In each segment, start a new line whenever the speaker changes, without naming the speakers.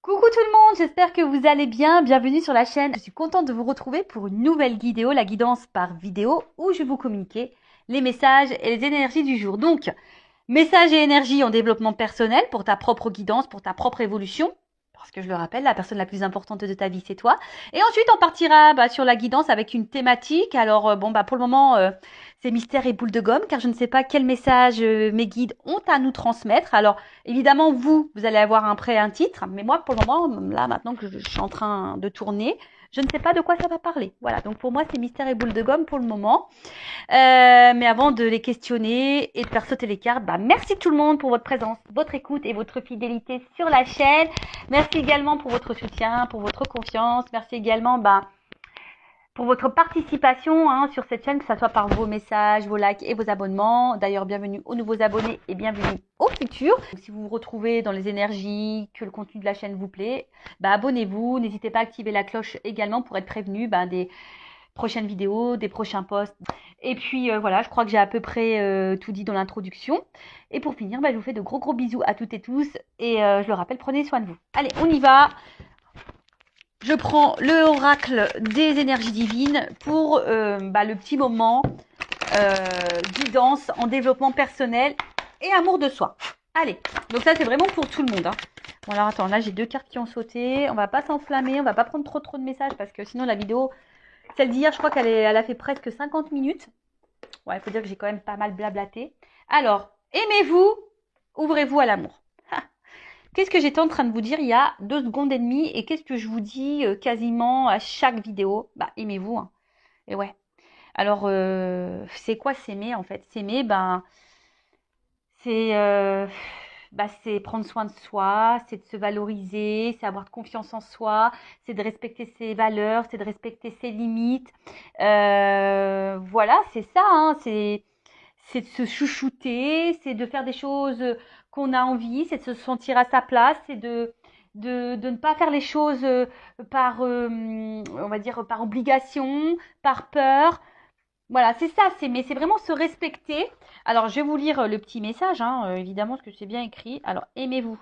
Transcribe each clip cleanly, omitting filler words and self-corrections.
Coucou tout le monde, j'espère que vous allez bien. Bienvenue sur la chaîne. Je suis contente de vous retrouver pour une nouvelle vidéo, la guidance par vidéo, où je vais vous communiquer les messages et les énergies du jour. Donc, messages et énergies en développement personnel pour ta propre guidance, pour ta propre évolution. Parce que je le rappelle, la personne la plus importante de ta vie, c'est toi. Et ensuite, on partira sur la guidance avec une thématique. Alors, pour le moment, c'est mystère et boule de gomme, car je ne sais pas quel message mes guides ont à nous transmettre. Alors, évidemment, vous allez avoir un titre. Mais moi, pour le moment, là, maintenant que je suis en train de tourner, je ne sais pas de quoi ça va parler. Voilà, donc pour moi, c'est mystère et boule de gomme pour le moment. Mais avant de les questionner et de faire sauter les cartes, merci tout le monde pour votre présence, votre écoute et votre fidélité sur la chaîne. Merci également pour votre soutien, pour votre confiance. Merci également pour votre participation sur cette chaîne, que ce soit par vos messages, vos likes et vos abonnements. D'ailleurs, bienvenue aux nouveaux abonnés et bienvenue aux futurs. Si vous vous retrouvez dans les énergies, que le contenu de la chaîne vous plaît, abonnez-vous. N'hésitez pas à activer la cloche également pour être prévenu des prochaines vidéos, des prochains posts. Et puis voilà, je crois que j'ai à peu près tout dit dans l'introduction. Et pour finir, je vous fais de gros bisous à toutes et tous. Et je le rappelle, prenez soin de vous. Allez, on y va. Je prends le oracle des énergies divines pour le petit moment guidance en développement personnel et amour de soi. Allez, donc ça c'est vraiment pour tout le monde. Bon alors attends, là j'ai 2 cartes qui ont sauté. On va pas s'enflammer, on va pas prendre trop de messages parce que sinon la vidéo, celle d'hier, je crois elle a fait presque 50 minutes. Ouais, il faut dire que j'ai quand même pas mal blablaté. Alors, aimez-vous, ouvrez-vous à l'amour. Qu'est-ce que j'étais en train de vous dire il y a 2 secondes et demie et qu'est-ce que je vous dis quasiment à chaque vidéo? Aimez-vous. Hein. Et ouais. Alors, c'est quoi s'aimer en fait? S'aimer, c'est c'est prendre soin de soi, c'est de se valoriser, c'est avoir de confiance en soi, c'est de respecter ses valeurs, c'est de respecter ses limites. Voilà, c'est ça. Hein, c'est de se chouchouter, c'est de faire des choses qu'on a envie, c'est de se sentir à sa place, c'est de ne pas faire les choses par, on va dire, par obligation, par peur. Voilà, c'est ça, mais c'est vraiment se respecter. Alors, je vais vous lire le petit message, évidemment, parce que c'est bien écrit. Alors, aimez-vous.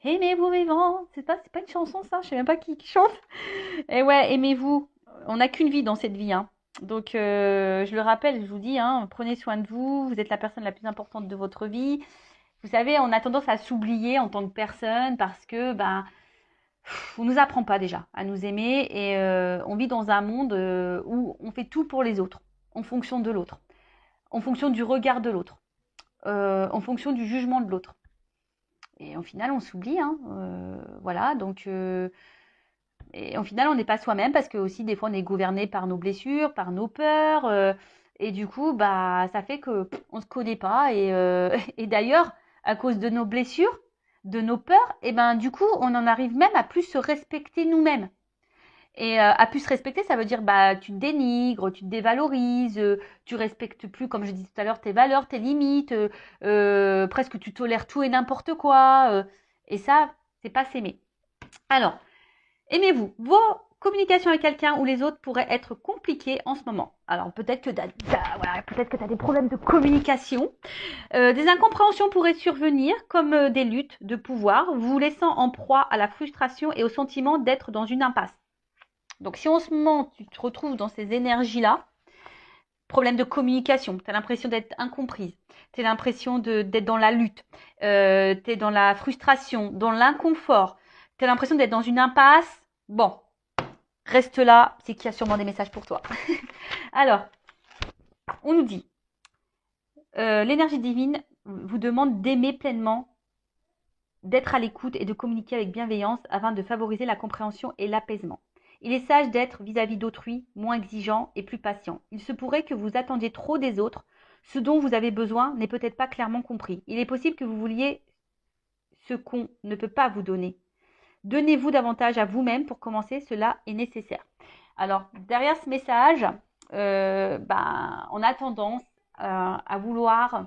Aimez-vous vivant. C'est pas une chanson, ça. Je sais même pas qui chante. Et ouais, aimez-vous. On n'a qu'une vie dans cette vie, hein. Donc, je le rappelle, je vous dis, prenez soin de vous. Vous êtes la personne la plus importante de votre vie. Vous savez, on a tendance à s'oublier en tant que personne parce que, on nous apprend pas déjà à nous aimer et on vit dans un monde où on fait tout pour les autres, en fonction de l'autre, en fonction du regard de l'autre, en fonction du jugement de l'autre. Et au final, on s'oublie, voilà. Donc, et au final, on n'est pas soi-même parce que aussi des fois, on est gouverné par nos blessures, par nos peurs, et du coup, ça fait que on se connaît pas. Et, et d'ailleurs, à cause de nos blessures, de nos peurs, et du coup, on en arrive même à plus se respecter nous-mêmes. Et à plus se respecter, ça veut dire tu te dénigres, tu te dévalorises, tu respectes plus, comme je disais tout à l'heure, tes valeurs, tes limites, presque tu tolères tout et n'importe quoi. Et ça, c'est pas s'aimer. Alors, aimez-vous. Vos communications avec quelqu'un ou les autres pourraient être compliquées en ce moment. Alors peut-être que tu as des problèmes de communication. Des incompréhensions pourraient survenir comme des luttes de pouvoir, vous laissant en proie à la frustration et au sentiment d'être dans une impasse. Donc si en ce moment tu te retrouves dans ces énergies-là, problème de communication, tu as l'impression d'être incomprise, tu as l'impression d'être dans la lutte, tu es dans la frustration, dans l'inconfort, tu as l'impression d'être dans une impasse, bon, reste là, c'est qu'il y a sûrement des messages pour toi. Alors, on nous dit, l'énergie divine vous demande d'aimer pleinement, d'être à l'écoute et de communiquer avec bienveillance afin de favoriser la compréhension et l'apaisement. Il est sage d'être vis-à-vis d'autrui moins exigeant et plus patient. Il se pourrait que vous attendiez trop des autres. Ce dont vous avez besoin n'est peut-être pas clairement compris. Il est possible que vous vouliez ce qu'on ne peut pas vous donner. Donnez-vous davantage à vous-même pour commencer, cela est nécessaire. Alors, derrière ce message, on a tendance à vouloir,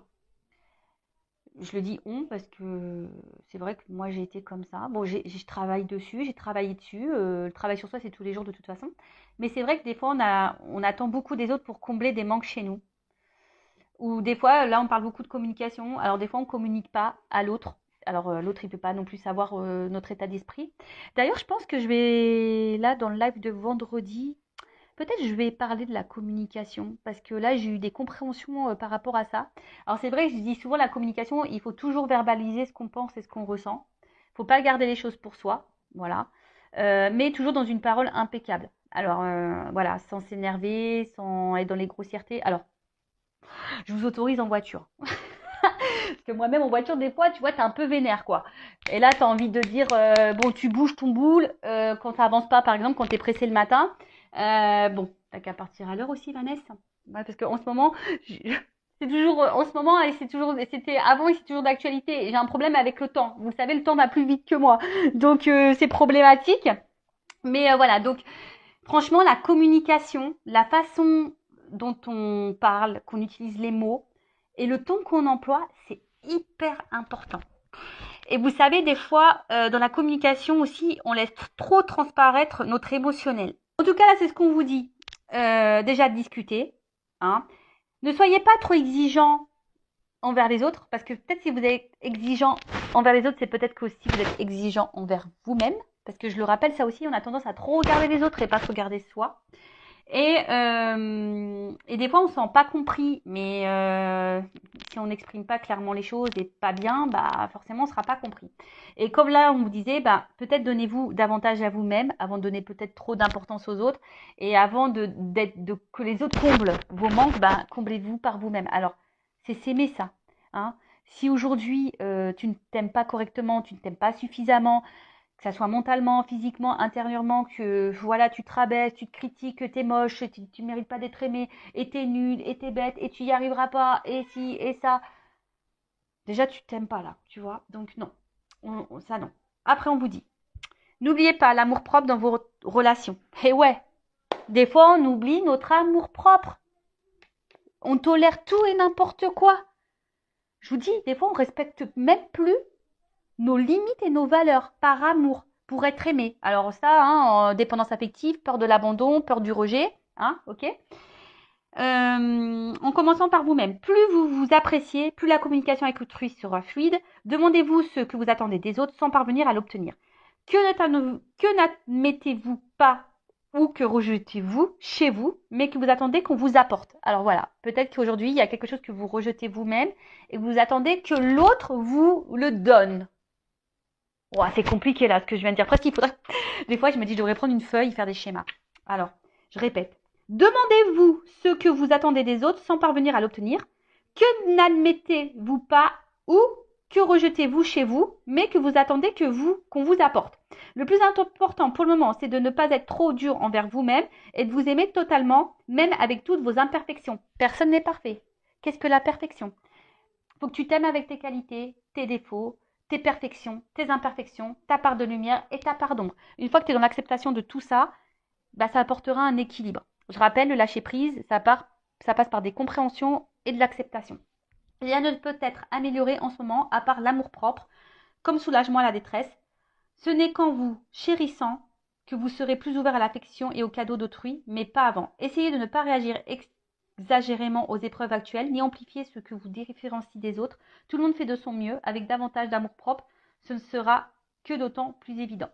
je le dis on parce que c'est vrai que moi j'ai été comme ça. Bon, je travaille dessus, j'ai travaillé dessus. Le travail sur soi, c'est tous les jours de toute façon. Mais c'est vrai que des fois, on attend beaucoup des autres pour combler des manques chez nous. Ou des fois, là, on parle beaucoup de communication. Alors des fois, on ne communique pas à l'autre Alors, l'autre, il ne peut pas non plus savoir notre état d'esprit. D'ailleurs, je pense que je vais, là, dans le live de vendredi, peut-être je vais parler de la communication, parce que là, j'ai eu des compréhensions par rapport à ça. Alors, c'est vrai, je dis souvent, la communication, il faut toujours verbaliser ce qu'on pense et ce qu'on ressent. Il ne faut pas garder les choses pour soi, voilà. Mais toujours dans une parole impeccable. Alors, voilà, sans s'énerver, sans être dans les grossièretés. Alors, je vous autorise en voiture. Parce que moi-même en voiture, des fois, tu vois, t'es un peu vénère, quoi. Et là, t'as envie de dire, bon, tu bouges ton boule quand ça avance pas, par exemple, quand t'es pressé le matin. Bon, t'as qu'à partir à l'heure aussi, Vanessa. Ouais, parce qu'en ce moment, c'est toujours, en ce moment, et c'est toujours, c'était avant et c'est toujours d'actualité. J'ai un problème avec le temps. Vous savez, le temps va plus vite que moi. Donc, c'est problématique. Mais voilà, donc, franchement, la communication, la façon dont on parle, qu'on utilise les mots et le ton qu'on emploie, c'est hyper important. Et vous savez, des fois, dans la communication aussi, on laisse trop transparaître notre émotionnel. En tout cas, là, c'est ce qu'on vous dit. Déjà, discuter. Hein. Ne soyez pas trop exigeant envers les autres, parce que peut-être si vous êtes exigeant envers les autres, c'est peut-être qu'aussi vous êtes exigeant envers vous-même. Parce que je le rappelle, ça aussi, on a tendance à trop regarder les autres et pas se regarder soi. Et des fois, on ne se sent pas compris, mais si on n'exprime pas clairement les choses et pas bien, bah forcément, on ne sera pas compris. Et comme là, on vous disait, bah, peut-être donnez-vous davantage à vous-même avant de donner peut-être trop d'importance aux autres. Et avant que les autres comblent vos manques, bah, comblez-vous par vous-même. Alors, c'est s'aimer ça. Hein. Si aujourd'hui, tu ne t'aimes pas correctement, tu ne t'aimes pas suffisamment, que ça soit mentalement, physiquement, intérieurement, que voilà, tu te rabaisses, tu te critiques, que t'es moche, tu mérites pas d'être aimé, et t'es nul, et t'es bête, et tu y arriveras pas, et si, et ça. Déjà, tu t'aimes pas là, tu vois. Donc non, ça non. Après, on vous dit, n'oubliez pas l'amour propre dans vos relations. Et ouais, des fois, on oublie notre amour propre. On tolère tout et n'importe quoi. Je vous dis, des fois, on respecte même plus nos limites et nos valeurs par amour pour être aimé. Alors ça, hein, dépendance affective, peur de l'abandon, peur du rejet, hein, ok. En commençant par vous-même. Plus vous vous appréciez, plus la communication avec autrui sera fluide. Demandez-vous ce que vous attendez des autres sans parvenir à l'obtenir. Que n'admettez-vous pas ou que rejetez-vous chez vous, mais que vous attendez qu'on vous apporte. Alors voilà, peut-être qu'aujourd'hui, il y a quelque chose que vous rejetez vous-même et que vous attendez que l'autre vous le donne. Oh, c'est compliqué là ce que je viens de dire. Presque il faudrait. Des fois, je me dis, je devrais prendre une feuille et faire des schémas. Alors, je répète. Demandez-vous ce que vous attendez des autres sans parvenir à l'obtenir. Que n'admettez-vous pas ou que rejetez-vous chez vous, mais que vous attendez qu'on vous apporte. Le plus important pour le moment, c'est de ne pas être trop dur envers vous-même et de vous aimer totalement, même avec toutes vos imperfections. Personne n'est parfait. Qu'est-ce que la perfection? Faut que tu t'aimes avec tes qualités, tes défauts, tes perfections, tes imperfections, ta part de lumière et ta part d'ombre. Une fois que tu es dans l'acceptation de tout ça, bah, ça apportera un équilibre. Je rappelle, le lâcher prise, ça passe par des compréhensions et de l'acceptation. Rien ne peut être amélioré en ce moment à part l'amour-propre, comme soulagement à la détresse. Ce n'est qu'en vous chérissant que vous serez plus ouvert à l'affection et aux cadeaux d'autrui, mais pas avant. Essayez de ne pas réagir exagérément aux épreuves actuelles, ni amplifier ce que vous différencie des autres. Tout le monde fait de son mieux, avec davantage d'amour-propre, ce ne sera que d'autant plus évident.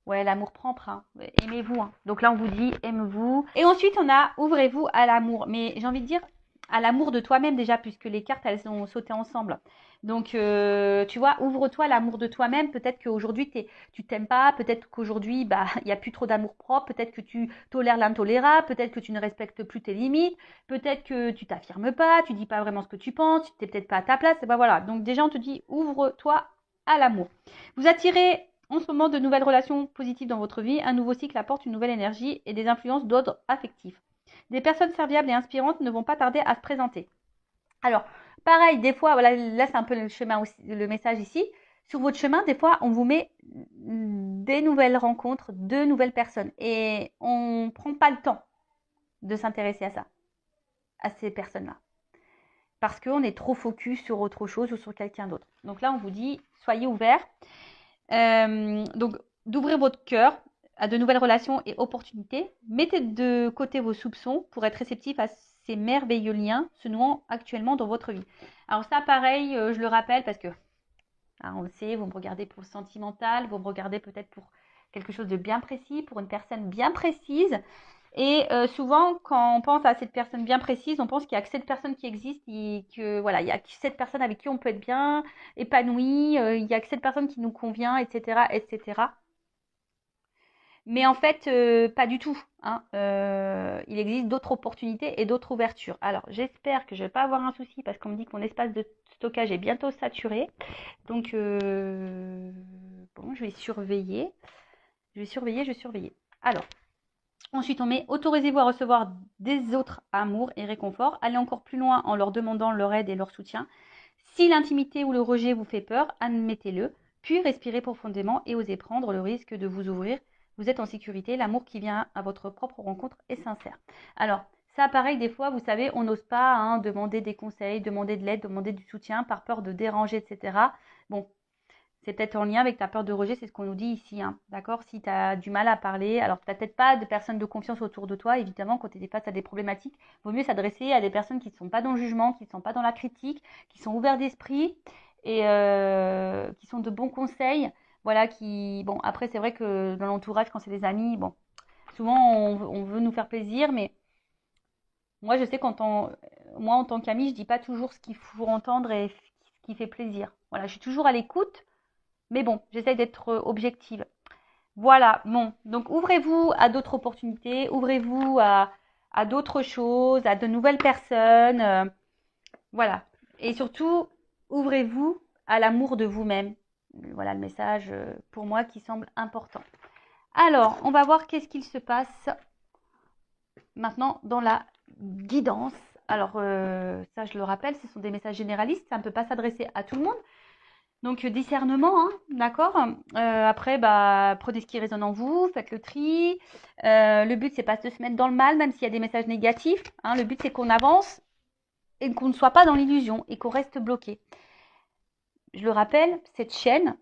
Ouais, l'amour propre, hein. Aimez-vous. Hein. Donc là, on vous dit, aimez-vous. Et ensuite, on a, ouvrez-vous à l'amour. Mais j'ai envie de dire, à l'amour de toi-même déjà, puisque les cartes, elles ont sauté ensemble. Donc, tu vois, ouvre-toi à l'amour de toi-même. Peut-être qu'aujourd'hui, tu t'aimes pas. Peut-être qu'aujourd'hui, bah, il n'y a plus trop d'amour propre. Peut-être que tu tolères l'intolérable. Peut-être que tu ne respectes plus tes limites. Peut-être que tu t'affirmes pas. Tu dis pas vraiment ce que tu penses. Tu n'es peut-être pas à ta place. Et ben voilà. Donc déjà, on te dit, ouvre-toi à l'amour. Vous attirez en ce moment de nouvelles relations positives dans votre vie. Un nouveau cycle apporte une nouvelle énergie et des influences d'ordre affectif. Des personnes serviables et inspirantes ne vont pas tarder à se présenter. Alors, pareil, des fois, voilà, là c'est un peu le chemin aussi, le message ici. Sur votre chemin, des fois, on vous met des nouvelles rencontres, de nouvelles personnes. Et on ne prend pas le temps de s'intéresser à ça, à ces personnes-là. Parce qu'on est trop focus sur autre chose ou sur quelqu'un d'autre. Donc là, on vous dit, soyez ouverts. Donc, d'ouvrir votre cœur à de nouvelles relations et opportunités. Mettez de côté vos soupçons pour être réceptif à ces merveilleux liens se nouant actuellement dans votre vie. Alors ça, pareil, je le rappelle parce que Hein, on le sait, vous me regardez pour le sentimental, vous me regardez peut-être pour quelque chose de bien précis, pour une personne bien précise. Et souvent, quand on pense à cette personne bien précise, on pense qu'il n'y a que cette personne qui existe et que voilà, il y a que cette personne avec qui on peut être bien épanoui, il n'y a que cette personne qui nous convient, etc., etc. Mais en fait, pas du tout. Hein. Il existe d'autres opportunités et d'autres ouvertures. Alors, j'espère que je ne vais pas avoir un souci parce qu'on me dit que mon espace de stockage est bientôt saturé. Donc, bon, je vais surveiller. Je vais surveiller, je vais surveiller. Alors, ensuite, on met autorisez-vous à recevoir des autres amours et réconforts. Allez encore plus loin en leur demandant leur aide et leur soutien. Si l'intimité ou le rejet vous fait peur, admettez-le. Puis respirez profondément et osez prendre le risque de vous ouvrir. Vous êtes en sécurité. L'amour qui vient à votre propre rencontre est sincère. Alors, ça, pareil, des fois, vous savez, on n'ose pas demander des conseils, demander de l'aide, demander du soutien par peur de déranger, etc. Bon, c'est peut-être en lien avec ta peur de rejet, c'est ce qu'on nous dit ici, hein, d'accord? Si tu as du mal à parler, alors tu n'as peut-être pas de personnes de confiance autour de toi, évidemment, quand tu es face à des problématiques, il vaut mieux s'adresser à des personnes qui ne sont pas dans le jugement, qui ne sont pas dans la critique, qui sont ouverts d'esprit et qui sont de bons conseils. Voilà, qui... Bon, après, c'est vrai que dans l'entourage, quand c'est des amis, bon, souvent, on veut nous faire plaisir, mais moi, je sais moi, en tant qu'amie, je dis pas toujours ce qu'il faut entendre et ce qui fait plaisir. Voilà, je suis toujours à l'écoute, mais bon, j'essaye d'être objective. Voilà, bon, donc ouvrez-vous à d'autres opportunités, ouvrez-vous à d'autres choses, à de nouvelles personnes. Voilà. Et surtout, ouvrez-vous à l'amour de vous-même. Voilà le message pour moi qui semble important. Alors, on va voir qu'est-ce qu'il se passe maintenant dans la guidance. Alors, ça, je le rappelle, ce sont des messages généralistes, ça ne peut pas s'adresser à tout le monde. Donc, discernement, hein, d'accord. Après, prenez ce qui résonne en vous, faites le tri. Le but, c'est pas de se mettre dans le mal, même s'il y a des messages négatifs. Hein. Le but, c'est qu'on avance et qu'on ne soit pas dans l'illusion et qu'on reste bloqué. Je le rappelle, cette chaîne,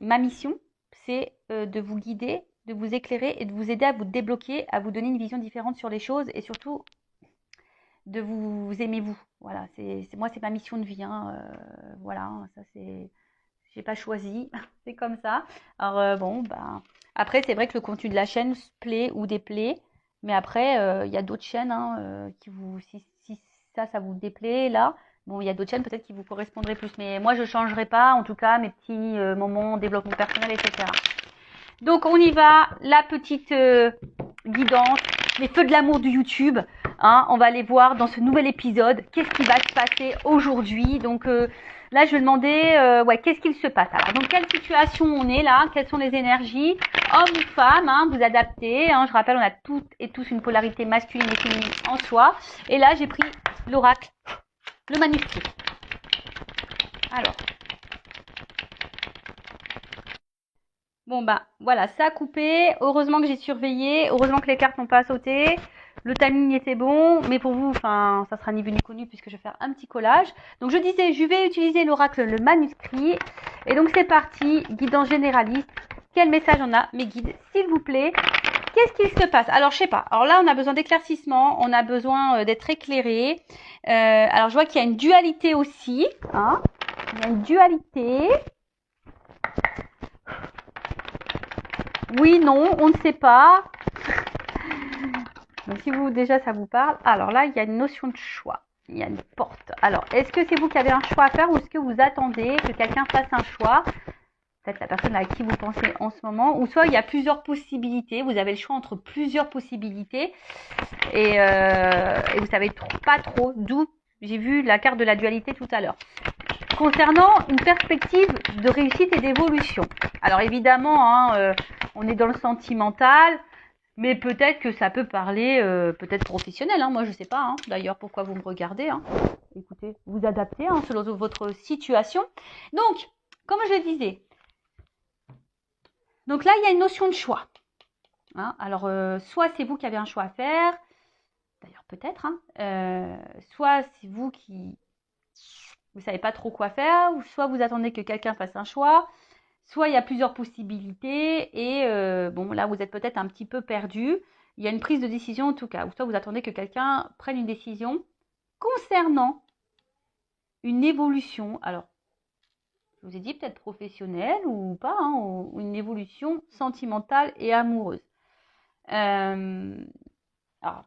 ma mission, c'est de vous guider, de vous éclairer et de vous aider à vous débloquer, à vous donner une vision différente sur les choses et surtout de vous aimer vous. Voilà, moi, c'est ma mission de vie. Hein. Voilà, ça c'est... J'ai pas choisi, c'est comme ça. Alors bon, après c'est vrai que le contenu de la chaîne plaît ou déplaît, mais après il y a d'autres chaînes qui vous, si ça vous déplaît là, bon il y a d'autres chaînes peut-être qui vous correspondraient plus, mais moi je changerai pas, en tout cas mes petits moments développement personnel, etc. Donc on y va, la petite guidance, les feux de l'amour du YouTube. Hein, on va aller voir dans ce nouvel épisode qu'est-ce qui va se passer aujourd'hui. Donc là, je vais demander, qu'est-ce qu'il se passe. Alors, dans quelle situation on est là? Quelles sont les énergies? Homme ou femme, hein, vous adaptez. Hein, je rappelle, on a toutes et tous une polarité masculine et féminine en soi. Et là, j'ai pris l'oracle, le manuscrit. Alors. Bon, voilà, ça a coupé. Heureusement que j'ai surveillé. Heureusement que les cartes n'ont pas sauté. Le timing était bon, mais pour vous, ça sera ni vu ni connu puisque je vais faire un petit collage. Donc je disais, je vais utiliser l'oracle, le manuscrit. Et donc c'est parti, guidance généraliste. Quel message on a, mes guides, s'il vous plaît? Qu'est-ce qu'il se passe? Alors je sais pas. Alors là, on a besoin d'éclaircissement, on a besoin d'être éclairé. Alors je vois qu'il y a une dualité aussi. Hein, il y a une dualité. Oui, non, on ne sait pas. Donc si vous déjà ça vous parle, alors là il y a une notion de choix, il y a une porte. Alors est-ce que c'est vous qui avez un choix à faire ou est-ce que vous attendez que quelqu'un fasse un choix? Peut-être la personne à qui vous pensez en ce moment, ou soit il y a plusieurs possibilités, vous avez le choix entre plusieurs possibilités et vous savez pas trop, d'où j'ai vu la carte de la dualité tout à l'heure. Concernant une perspective de réussite et d'évolution. Alors évidemment, on est dans le sentimental, mais peut-être que ça peut parler, peut-être professionnel. Hein, moi, je sais pas. Hein, d'ailleurs, pourquoi vous me regardez. Hein. Écoutez, vous adaptez selon votre situation. Donc, comme je le disais, donc là, il y a une notion de choix. Hein, alors, soit c'est vous qui avez un choix à faire, d'ailleurs peut-être, soit c'est vous qui vous savez pas trop quoi faire, ou soit vous attendez que quelqu'un fasse un choix, soit il y a plusieurs possibilités et bon là vous êtes peut-être un petit peu perdu. Il y a une prise de décision en tout cas, ou soit vous attendez que quelqu'un prenne une décision concernant une évolution. Alors Je vous ai dit peut-être professionnelle ou pas, hein, ou une évolution sentimentale et amoureuse. Alors,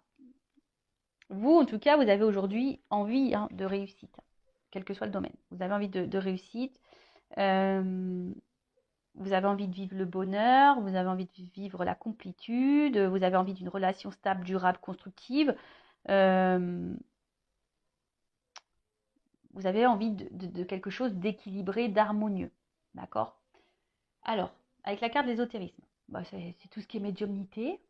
vous, en tout cas, vous avez aujourd'hui envie de réussite, quel que soit le domaine. Vous avez envie de réussite, vous avez envie de vivre le bonheur, vous avez envie de vivre la complétude, vous avez envie d'une relation stable, durable, constructive. Vous avez envie de quelque chose d'équilibré, d'harmonieux. D'accord? Alors, avec la carte de l'ésotérisme, c'est tout ce qui est médiumnité.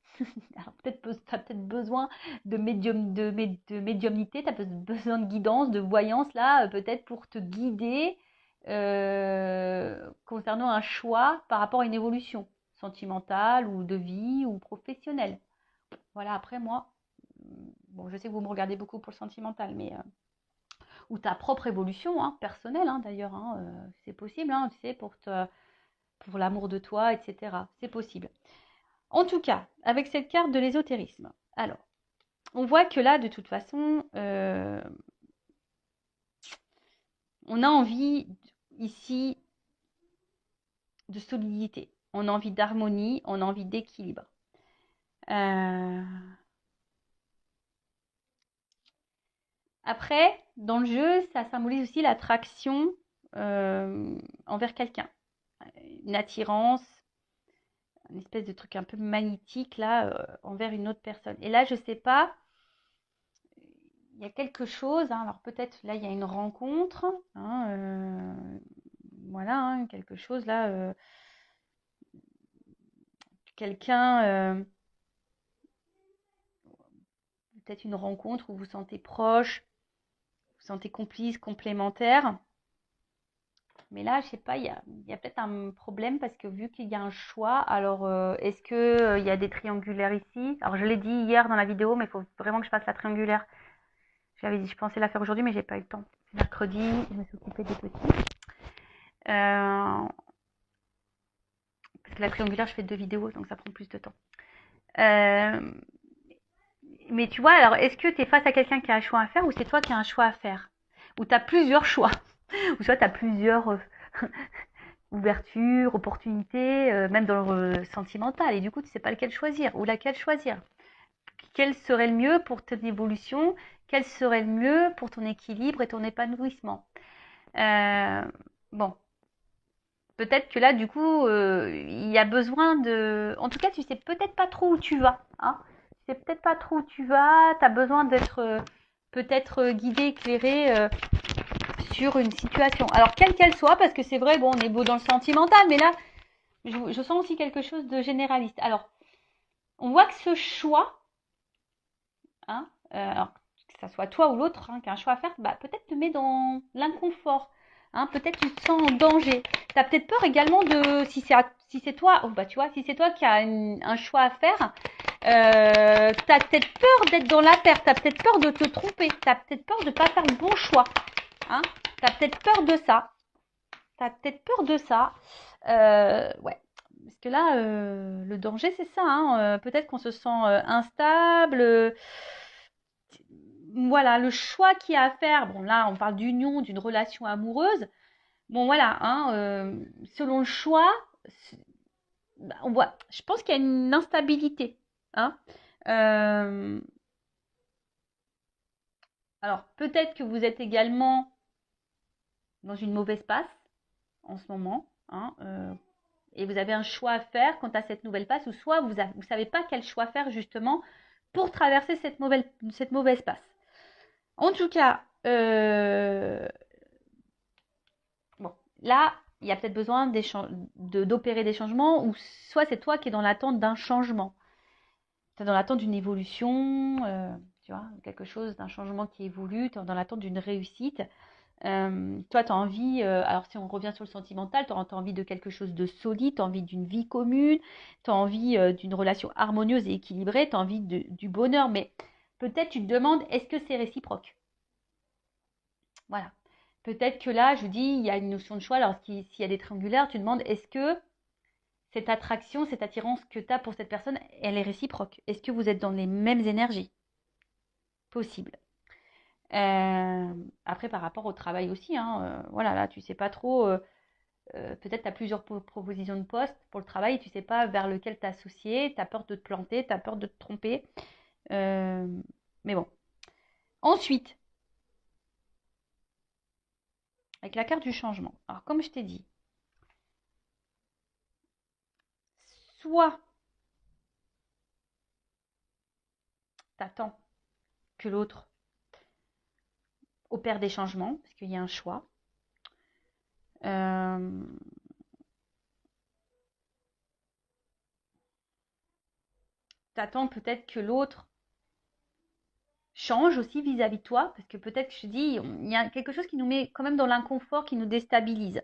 Alors, tu as peut-être besoin de médiumnité, tu as besoin de guidance, de voyance, là, peut-être pour te guider concernant un choix par rapport à une évolution sentimentale ou de vie ou professionnelle. Voilà, après moi, bon, je sais que vous me regardez beaucoup pour le sentimental, mais ou ta propre évolution personnelle d'ailleurs, c'est possible, tu sais, pour l'amour de toi, etc. C'est possible. En tout cas, avec cette carte de l'ésotérisme, alors, on voit que là, de toute façon, on a envie ici de solidité, on a envie d'harmonie, on a envie d'équilibre. Après, dans le jeu, ça symbolise aussi l'attraction envers quelqu'un, une attirance, une espèce de truc un peu magnétique là envers une autre personne. Et là, je sais pas, il y a quelque chose, alors peut-être là il y a une rencontre, voilà, quelque chose là, quelqu'un, peut-être une rencontre où vous vous sentez proche, vous vous sentez complice, complémentaire. Mais là, je sais pas, il y a peut-être un problème parce que vu qu'il y a un choix, alors est-ce que il y a des triangulaires ici? Alors je l'ai dit hier dans la vidéo, mais il faut vraiment que je fasse la triangulaire. J'avais dit, je pensais la faire aujourd'hui, mais j'ai pas eu le temps. C'est mercredi, je me suis occupée des petits. Parce que la triangulaire, je fais 2 vidéos, donc ça prend plus de temps. Mais tu vois, alors est-ce que tu es face à quelqu'un qui a un choix à faire ou c'est toi qui as un choix à faire? Ou tu as plusieurs choix? Ou soit tu as plusieurs ouvertures, opportunités, même dans le sentimental, et du coup tu sais pas lequel choisir ou laquelle choisir. Quel serait le mieux pour ton évolution? Quel serait le mieux pour ton équilibre et ton épanouissement? Bon, peut-être que là, du coup, il y a besoin de... En tout cas, tu sais peut-être pas trop où tu vas. Tu sais peut-être pas trop où tu vas. Tu as besoin d'être peut-être guidé, éclairé sur une situation. Alors, quelle qu'elle soit, parce que c'est vrai, bon, on est beau dans le sentimental, mais là, je sens aussi quelque chose de généraliste. Alors, on voit que ce choix, alors, que ça soit toi ou l'autre qui a un choix à faire, peut-être te met dans l'inconfort. Peut-être tu te sens en danger. Tu as peut-être peur également de, si c'est toi, tu vois, si c'est toi qui as un choix à faire, tu as peut-être peur d'être dans la perte, tu as peut-être peur de te tromper, tu as peut-être peur de ne pas faire le bon choix. Tu as peut-être peur de ça. Ouais. Parce que là, le danger, c'est ça. Peut-être qu'on se sent instable. Voilà, le choix qu'il y a à faire. Bon, là, on parle d'union, d'une relation amoureuse. Bon, voilà, selon le choix, on voit, je pense qu'il y a une instabilité. Alors, peut-être que vous êtes également dans une mauvaise passe en ce moment. Et vous avez un choix à faire quant à cette nouvelle passe, ou soit vous ne savez pas quel choix faire justement pour traverser cette mauvaise passe. En tout cas, bon, là, il y a peut-être besoin d'opérer des changements, ou soit c'est toi qui es dans l'attente d'un changement. Tu es dans l'attente d'une évolution, tu vois, quelque chose, d'un changement qui évolue, tu es dans l'attente d'une réussite. Toi, tu as envie, alors si on revient sur le sentimental, tu as envie de quelque chose de solide, tu as envie d'une vie commune, tu as envie d'une relation harmonieuse et équilibrée, tu as envie du bonheur, mais peut-être tu te demandes, est-ce que c'est réciproque? Voilà. Peut-être que là, je vous dis, il y a une notion de choix, alors s'il y a des triangulaires, tu te demandes, est-ce que cette attraction, cette attirance que tu as pour cette personne, elle est réciproque? Est-ce que vous êtes dans les mêmes énergies? Possible. Après, par rapport au travail aussi, voilà, là, tu sais pas trop peut-être tu as plusieurs propositions de poste pour le travail et tu ne sais pas vers lequel t'associer, tu as peur de te planter, tu as peur de te tromper. Euh, mais bon. Ensuite, avec la carte du changement. Alors, comme je t'ai dit, soit tu attends que l'autre opère des changements, parce qu'il y a un choix. Euh, tu attends peut-être que l'autre change aussi vis-à-vis de toi, parce que peut-être, je te dis, il y a quelque chose qui nous met quand même dans l'inconfort, qui nous déstabilise.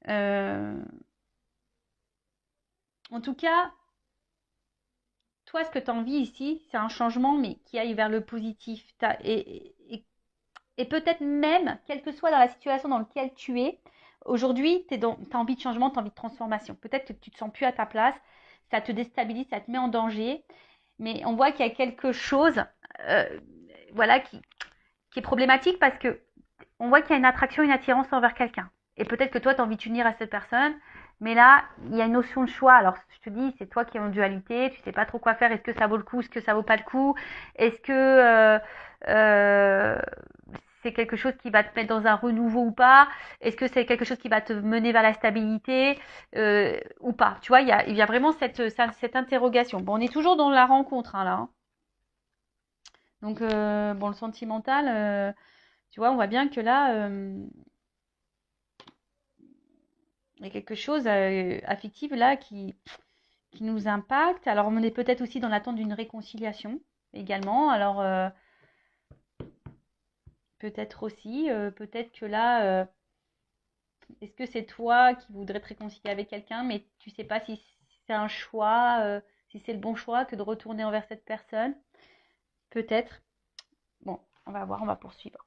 Euh, en tout cas, toi, ce que tu as envie ici, c'est un changement, mais qui aille vers le positif. Et peut-être même, quelle que soit dans la situation dans laquelle tu es, aujourd'hui, tu as envie de changement, tu as envie de transformation. Peut-être que tu ne te sens plus à ta place, ça te déstabilise, ça te met en danger, mais on voit qu'il y a quelque chose euh, voilà, qui est problématique parce que on voit qu'il y a une attraction, une attirance envers quelqu'un. Et peut-être que toi, tu as envie de t'unir à cette personne, mais là, il y a une notion de choix. Alors, je te dis, c'est toi qui es en dualité, tu sais pas trop quoi faire. Est-ce que ça vaut le coup, est-ce que ça vaut pas le coup? Est-ce que euh, c'est quelque chose qui va te mettre dans un renouveau ou pas? Est-ce que c'est quelque chose qui va te mener vers la stabilité ou pas? Tu vois, il y a vraiment cette interrogation. Bon, on est toujours dans la rencontre hein, là. Hein. Donc, bon, le sentimental, tu vois, on voit bien que là, il y a quelque chose affectif là qui nous impacte. Alors, on est peut-être aussi dans l'attente d'une réconciliation également. Alors, peut-être aussi, peut-être que là, est-ce que c'est toi qui voudrais te réconcilier avec quelqu'un, mais tu sais pas si c'est un choix, si c'est le bon choix que de retourner envers cette personne? Peut-être. Bon, on va voir, on va poursuivre.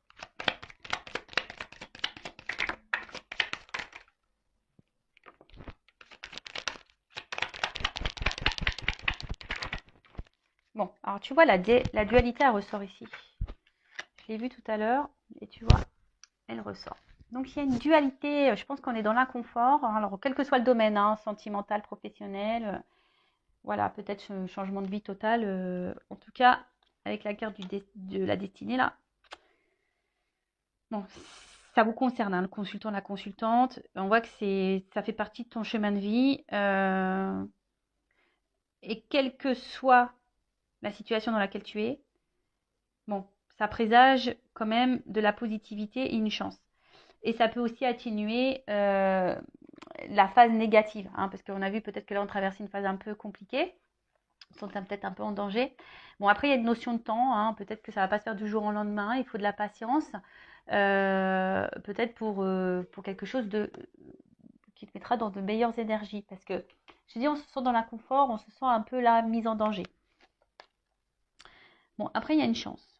Bon, alors tu vois, la dualité, elle ressort ici. Je l'ai vu tout à l'heure, et tu vois, elle ressort. Donc il y a une dualité, je pense qu'on est dans l'inconfort, hein, alors quel que soit le domaine, hein, sentimental, professionnel, voilà, peut-être un changement de vie total, en tout cas, avec la carte de la destinée là, bon, ça vous concerne, hein, le consultant, la consultante, on voit que ça fait partie de ton chemin de vie, et quelle que soit la situation dans laquelle tu es, bon, ça présage quand même de la positivité et une chance. Et ça peut aussi atténuer la phase négative, hein, parce qu'on a vu peut-être que là on traverse une phase un peu compliquée, on sont peut-être un peu en danger. Bon, après il y a une notion de temps, hein, peut-être que ça ne va pas se faire du jour au lendemain, il faut de la patience, peut-être pour quelque chose qui te mettra dans de meilleures énergies, parce que je dis on se sent dans l'inconfort, on se sent un peu là mise en danger. Bon, après il y a une chance.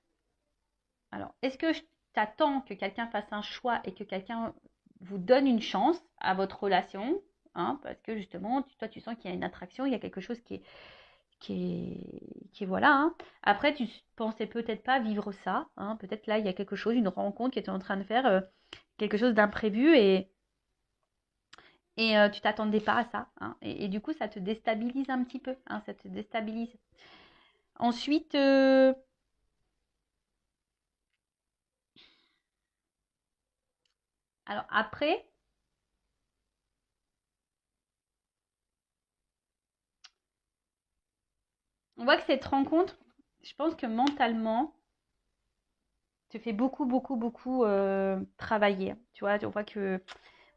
Alors, est-ce que t'attends que quelqu'un fasse un choix et que quelqu'un vous donne une chance à votre relation, hein, parce que justement, toi, tu sens qu'il y a une attraction, il y a quelque chose qui est voilà. Hein. Après, tu pensais peut-être pas vivre ça. Hein, peut-être là, il y a quelque chose, une rencontre qui était en train de faire quelque chose d'imprévu et tu t'attendais pas à ça. Hein, et du coup, ça te déstabilise un petit peu. Hein, ça te déstabilise. Ensuite, alors après, on voit que cette rencontre, je pense que mentalement, te fait beaucoup, beaucoup, beaucoup travailler. Tu vois, on voit que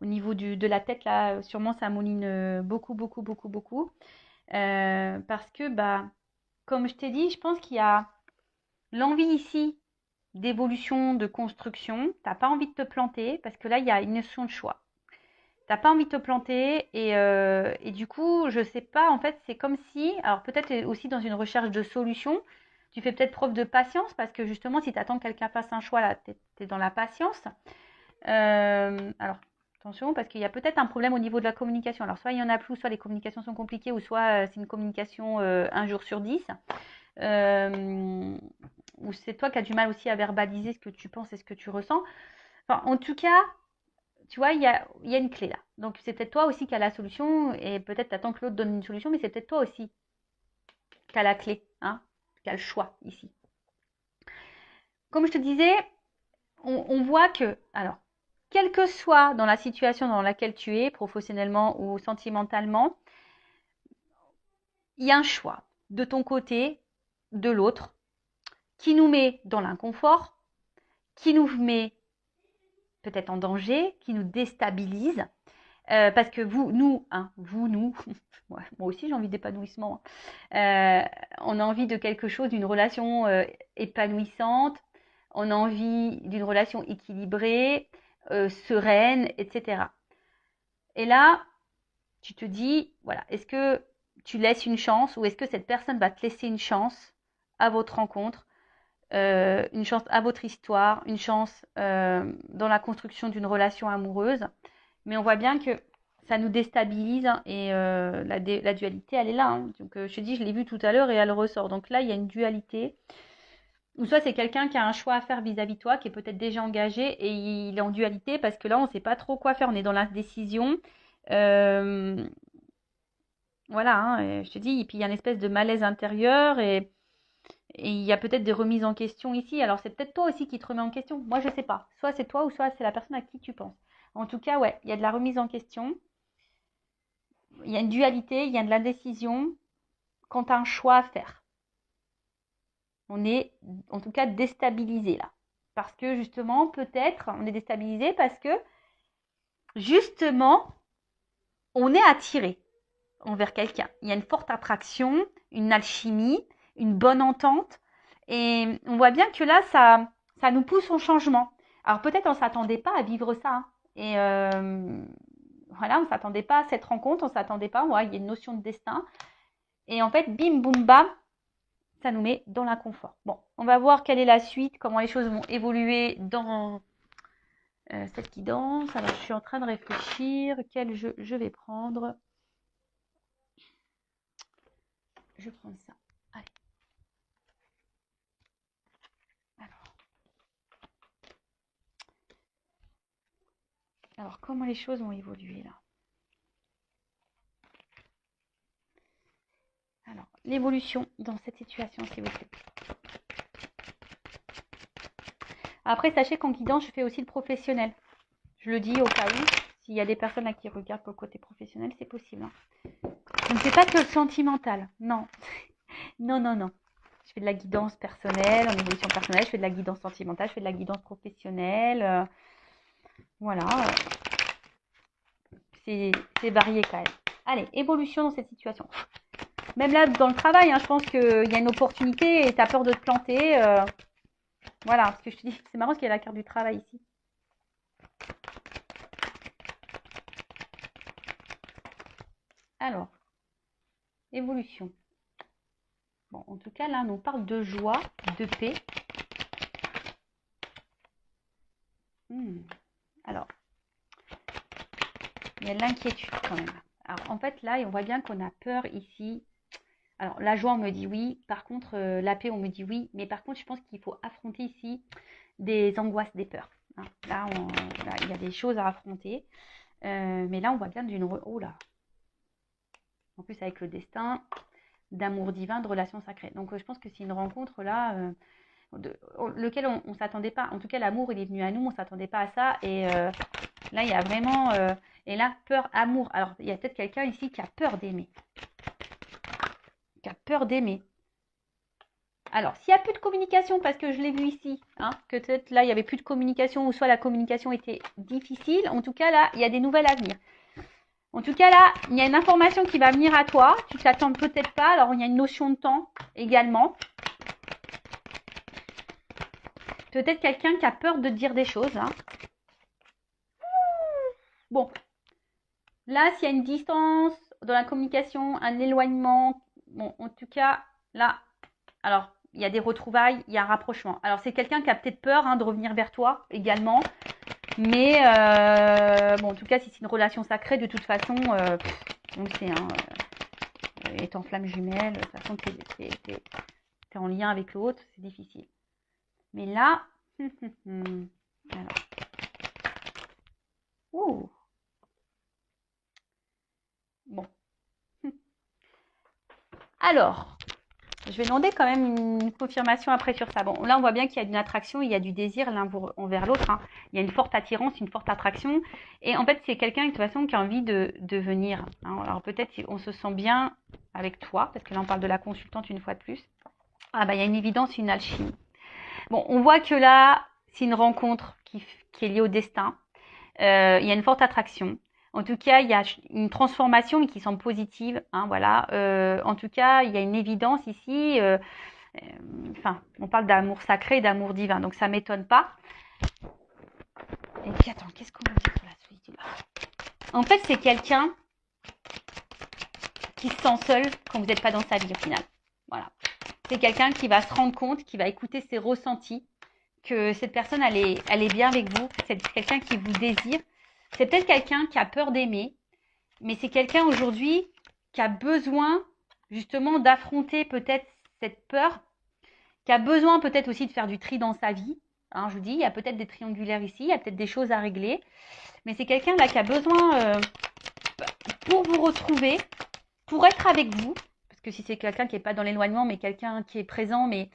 au niveau de la tête, là, sûrement, ça mouline beaucoup, beaucoup, beaucoup, beaucoup. Parce que, bah, comme je t'ai dit, je pense qu'il y a l'envie ici d'évolution, de construction. T'as pas envie de te planter parce que là, il y a une notion de choix. T'as pas envie de te planter et du coup, je sais pas, en fait, c'est comme si, alors peut-être aussi dans une recherche de solution, tu fais peut-être preuve de patience parce que justement, si tu attends que quelqu'un fasse un choix, là, tu es dans la patience. Alors, attention, parce qu'il y a peut-être un problème au niveau de la communication. Alors, soit il y en a plus, soit les communications sont compliquées, ou soit c'est une communication un jour sur 10. Ou c'est toi qui as du mal aussi à verbaliser ce que tu penses et ce que tu ressens. Enfin, en tout cas, tu vois, il y a une clé là. Donc, c'est peut-être toi aussi qui as la solution et peut-être tu attends que l'autre donne une solution, mais c'est peut-être toi aussi qui as la clé, hein, qui as le choix ici. Comme je te disais, on voit que, alors, quelle que soit dans la situation dans laquelle tu es, professionnellement ou sentimentalement, il y a un choix de ton côté, de l'autre, qui nous met dans l'inconfort, qui nous met peut-être en danger, qui nous déstabilise. Parce que nous, moi aussi j'ai envie d'épanouissement. On a envie de quelque chose, d'une relation épanouissante. On a envie d'une relation équilibrée, sereine, etc. Et là, tu te dis, voilà, est-ce que tu laisses une chance ou est-ce que cette personne va te laisser une chance à votre rencontre, une chance à votre histoire, une chance dans la construction d'une relation amoureuse. Mais on voit bien que ça nous déstabilise et la dualité, elle est là. Hein. Donc, je te dis, je l'ai vu tout à l'heure et elle ressort. Donc là, il y a une dualité. Ou soit c'est quelqu'un qui a un choix à faire vis-à-vis de toi, qui est peut-être déjà engagé et il est en dualité parce que là, on ne sait pas trop quoi faire. On est dans l'indécision. Voilà, hein, et je te dis, et puis il y a une espèce de malaise intérieur et il y a peut-être des remises en question ici. Alors c'est peut-être toi aussi qui te remets en question. Moi, je ne sais pas. Soit c'est toi ou soit c'est la personne à qui tu penses. En tout cas, ouais, il y a de la remise en question. Il y a une dualité, il y a de l'indécision quand tu as un choix à faire. On est en tout cas déstabilisé là. Parce que justement, peut-être, on est déstabilisé parce que justement, on est attiré envers quelqu'un. Il y a une forte attraction, une alchimie, une bonne entente. Et on voit bien que là, ça nous pousse au changement. Alors peut-être on ne s'attendait pas à vivre ça. Hein. Et voilà, on ne s'attendait pas à cette rencontre, on ne s'attendait pas. Ouais, il y a une notion de destin. Et en fait, bim, boum, bam, ça nous met dans l'inconfort. Bon, on va voir quelle est la suite, comment les choses vont évoluer dans cette guidance. Alors, je suis en train de réfléchir. Quel jeu je vais prendre? Je prends ça. Allez. Alors, comment les choses vont évoluer là? Alors, l'évolution dans cette situation, s'il vous plaît. Après, sachez qu'en guidance, je fais aussi le professionnel. Je le dis au cas où, s'il y a des personnes là qui regardent pour le côté professionnel, c'est possible. Hein. Je ne fais pas que le sentimental. Non. Non, non, non. Je fais de la guidance personnelle, en évolution personnelle. Je fais de la guidance sentimentale. Je fais de la guidance professionnelle. Voilà. C'est varié quand même. Allez, évolution dans cette situation. Même là, dans le travail, hein, je pense qu'il y a une opportunité et tu as peur de te planter. Voilà, ce que je te dis. C'est marrant parce qu'il y a la carte du travail ici. Alors, évolution. Bon, en tout cas, là, on nous parle de joie, de paix. Alors, il y a de l'inquiétude quand même. Alors, en fait, là, on voit bien qu'on a peur ici. Alors, la joie, on me dit oui. Par contre, la paix, on me dit oui. Mais par contre, je pense qu'il faut affronter ici des angoisses, des peurs. Hein. Là, il y a des choses à affronter. Mais là, on voit bien d'une... Oh là. En plus, avec le destin, d'amour divin, de relations sacrées. Donc, je pense que c'est une rencontre là... lequel on ne s'attendait pas. En tout cas, l'amour, il est venu à nous, on ne s'attendait pas à ça. Et là, il y a vraiment... et là, peur, amour. Alors, il y a peut-être quelqu'un ici qui a peur d'aimer. Qui a peur d'aimer. Alors, s'il n'y a plus de communication, parce que je l'ai vu ici, hein, que peut-être là, il n'y avait plus de communication, ou soit la communication était difficile, en tout cas, là, il y a des nouvelles à venir. En tout cas, là, il y a une information qui va venir à toi. Tu ne t'attends peut-être pas. Alors, il y a une notion de temps également. Peut-être quelqu'un qui a peur de dire des choses. Hein. Bon, là, s'il y a une distance dans la communication, un éloignement, bon, en tout cas, là, alors, il y a des retrouvailles, il y a un rapprochement. Alors, c'est quelqu'un qui a peut-être peur de revenir vers toi également. Mais, bon, en tout cas, si c'est une relation sacrée, de toute façon, on le sait, hein, étant flamme jumelle, de toute façon, t'es en lien avec l'autre, c'est difficile. Mais là, alors, Ouh, bon. Alors, je vais demander quand même une confirmation après sur ça. Bon, là, on voit bien qu'il y a une attraction, il y a du désir l'un envers l'autre, hein. Il y a une forte attirance, une forte attraction. Et en fait, c'est quelqu'un, de toute façon, qui a envie de venir, hein. Alors, peut-être on se sent bien avec toi, parce que là, on parle de la consultante une fois de plus. Ah, bah, il y a une évidence, une alchimie. Bon, on voit que là, c'est une rencontre qui est liée au destin. Il y a une forte attraction. En tout cas, il y a une transformation mais qui semble positive, hein, voilà. En tout cas, il y a une évidence ici. Enfin, on parle d'amour sacré, d'amour divin, donc ça m'étonne pas. Et puis attends, qu'est-ce qu'on va dire sur la solitude? En fait, c'est quelqu'un qui se sent seul quand vous n'êtes pas dans sa vie au final. Voilà. C'est quelqu'un qui va se rendre compte, qui va écouter ses ressentis, que cette personne, elle est bien avec vous. C'est quelqu'un qui vous désire. C'est peut-être quelqu'un qui a peur d'aimer, mais c'est quelqu'un aujourd'hui qui a besoin justement d'affronter peut-être cette peur, qui a besoin peut-être aussi de faire du tri dans sa vie. Hein, je vous dis, il y a peut-être des triangulaires ici, il y a peut-être des choses à régler, mais c'est quelqu'un là qui a besoin pour vous retrouver, pour être avec vous, parce que si c'est quelqu'un qui n'est pas dans l'éloignement, mais quelqu'un qui est présent, mais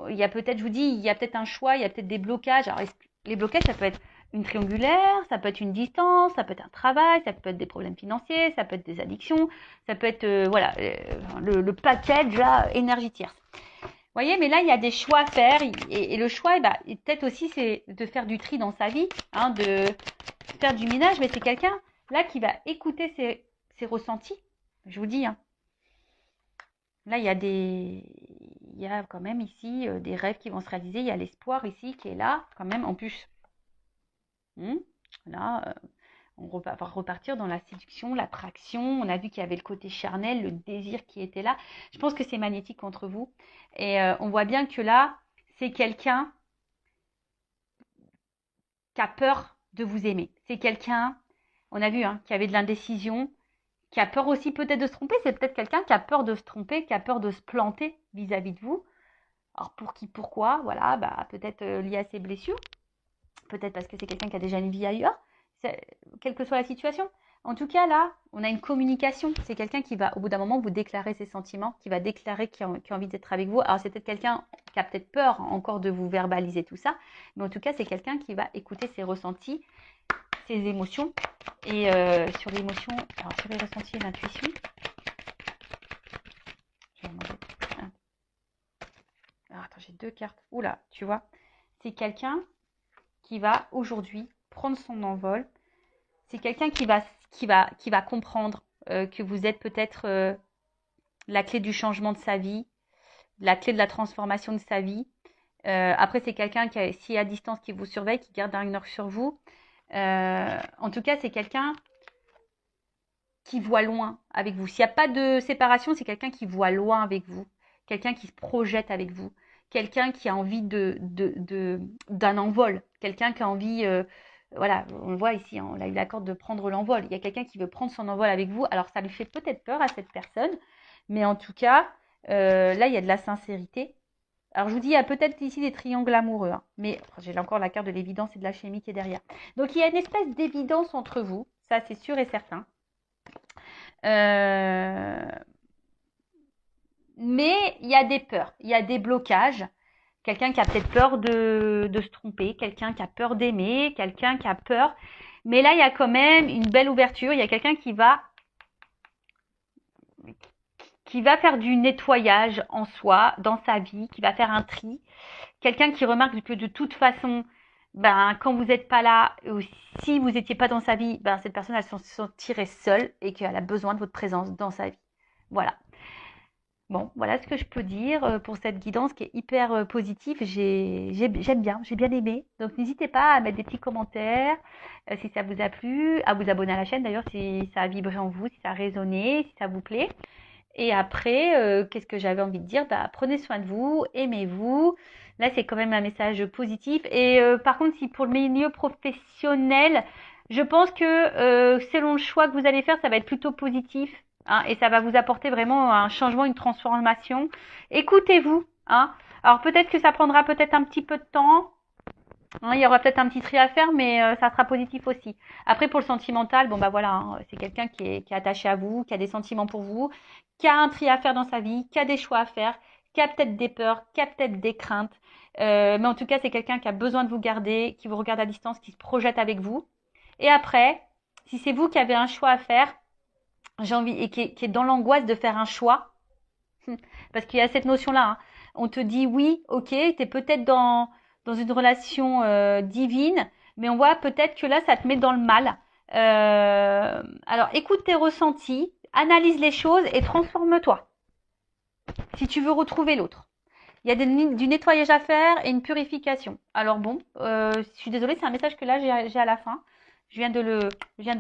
il y a peut-être, je vous dis, il y a peut-être un choix, il y a peut-être des blocages. Alors, les blocages, ça peut être une triangulaire, ça peut être une distance, ça peut être un travail, ça peut être des problèmes financiers, ça peut être des addictions, ça peut être, voilà, le package là, énergie tierce. Vous voyez, mais là, il y a des choix à faire, et le choix, peut-être aussi, c'est de faire du tri dans sa vie, hein, de faire du ménage, mais c'est quelqu'un là qui va écouter ses ressentis. Je vous dis, hein. Là, il y a quand même ici des rêves qui vont se réaliser. Il y a l'espoir ici qui est là, quand même, en plus. Là, on va repartir dans la séduction, l'attraction. On a vu qu'il y avait le côté charnel, le désir qui était là. Je pense que c'est magnétique entre vous. Et on voit bien que là, c'est quelqu'un qui a peur de vous aimer. C'est quelqu'un, on a vu, hein, qui avait de l'indécision, qui a peur aussi peut-être de se tromper. C'est peut-être quelqu'un qui a peur de se tromper, qui a peur de se planter vis-à-vis de vous. Alors pour qui, pourquoi, voilà, bah, peut-être lié à ses blessures, peut-être parce que c'est quelqu'un qui a déjà une vie ailleurs, quelle que soit la situation. En tout cas, là, on a une communication. C'est quelqu'un qui va, au bout d'un moment, vous déclarer ses sentiments, qui va déclarer qu'il a envie d'être avec vous. Alors, c'est peut-être quelqu'un qui a peut-être peur encore de vous verbaliser tout ça, mais en tout cas, c'est quelqu'un qui va écouter ses ressentis, ses émotions. Et sur l'émotion, alors sur les ressentis et l'intuition, je vais demander. Alors, attends, j'ai deux cartes. Oula, tu vois, c'est quelqu'un qui va aujourd'hui prendre son envol. C'est quelqu'un qui va comprendre que vous êtes peut-être la clé du changement de sa vie, la clé de la transformation de sa vie. Après, c'est quelqu'un qui, si à distance, qui vous surveille, qui garde un œil sur vous. En tout cas, c'est quelqu'un qui voit loin avec vous. S'il n'y a pas de séparation, c'est quelqu'un qui voit loin avec vous, quelqu'un qui se projette avec vous, quelqu'un qui a envie d'un envol, quelqu'un qui a envie, voilà, on le voit ici, hein, on a eu l'accord de prendre l'envol. Il y a quelqu'un qui veut prendre son envol avec vous. Alors ça lui fait peut-être peur à cette personne, mais en tout cas, là, il y a de la sincérité. Alors je vous dis, il y a peut-être ici des triangles amoureux, hein, mais j'ai encore la carte de l'évidence et de la chimie qui est derrière. Donc il y a une espèce d'évidence entre vous, ça c'est sûr et certain. Mais il y a des peurs, il y a des blocages. Quelqu'un qui a peut-être peur de se tromper, quelqu'un qui a peur d'aimer, quelqu'un qui a peur. Mais là, il y a quand même une belle ouverture. Il y a quelqu'un qui va faire du nettoyage en soi, dans sa vie, qui va faire un tri. Quelqu'un qui remarque que de toute façon, ben, quand vous n'êtes pas là, ou si vous n'étiez pas dans sa vie, ben, cette personne, elle se sentirait seule et qu'elle a besoin de votre présence dans sa vie. Voilà. Bon, voilà ce que je peux dire pour cette guidance qui est hyper positive. J'aime bien, j'ai bien aimé. Donc n'hésitez pas à mettre des petits commentaires si ça vous a plu, à vous abonner à la chaîne d'ailleurs si ça a vibré en vous, si ça a résonné, si ça vous plaît. Et après, qu'est-ce que j'avais envie de dire? Bah, prenez soin de vous, aimez-vous. Là, c'est quand même un message positif. Et par contre, si pour le milieu professionnel, je pense que selon le choix que vous allez faire, ça va être plutôt positif. Hein, et ça va vous apporter vraiment un changement, une transformation. Écoutez-vous. Hein. Alors peut-être que ça prendra peut-être un petit peu de temps. Hein, il y aura peut-être un petit tri à faire, mais ça sera positif aussi. Après, pour le sentimental, bon bah voilà, hein, c'est quelqu'un qui est attaché à vous, qui a des sentiments pour vous, qui a un tri à faire dans sa vie, qui a des choix à faire, qui a peut-être des peurs, qui a peut-être des craintes. Mais en tout cas, c'est quelqu'un qui a besoin de vous garder, qui vous regarde à distance, qui se projette avec vous. Et après, si c'est vous qui avez un choix à faire, j'ai envie, et qui est dans l'angoisse de faire un choix, parce qu'il y a cette notion-là, hein. On te dit oui, ok, tu es peut-être dans une relation divine, mais on voit peut-être que là, ça te met dans le mal. Alors, écoute tes ressentis, analyse les choses et transforme-toi si tu veux retrouver l'autre. Il y a du nettoyage à faire et une purification. Alors bon, je suis désolée, c'est un message que là j'ai à la fin. Je viens de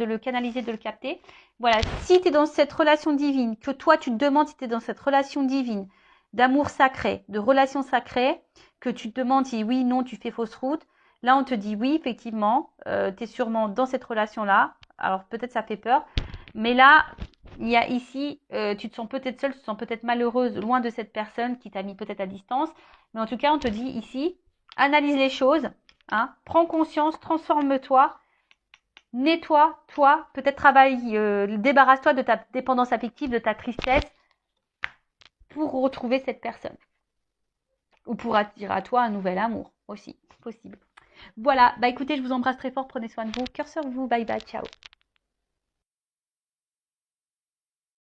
le canaliser, de le capter. Voilà, si tu es dans cette relation divine, que toi tu te demandes si tu es dans cette relation divine, d'amour sacré, de relation sacrée, que tu te demandes si oui, non, tu fais fausse route, là on te dit oui, effectivement, tu es sûrement dans cette relation-là. Alors peut-être ça fait peur, mais là, il y a ici, tu te sens peut-être seule, tu te sens peut-être malheureuse, loin de cette personne qui t'a mis peut-être à distance. Mais en tout cas, on te dit ici, analyse les choses, hein, prends conscience, transforme-toi, nettoie-toi, peut-être travaille, débarrasse-toi de ta dépendance affective, de ta tristesse pour retrouver cette personne. Ou pour attirer à toi un nouvel amour aussi, possible. Voilà, bah écoutez, je vous embrasse très fort, prenez soin de vous, cœur sur vous, bye bye, ciao.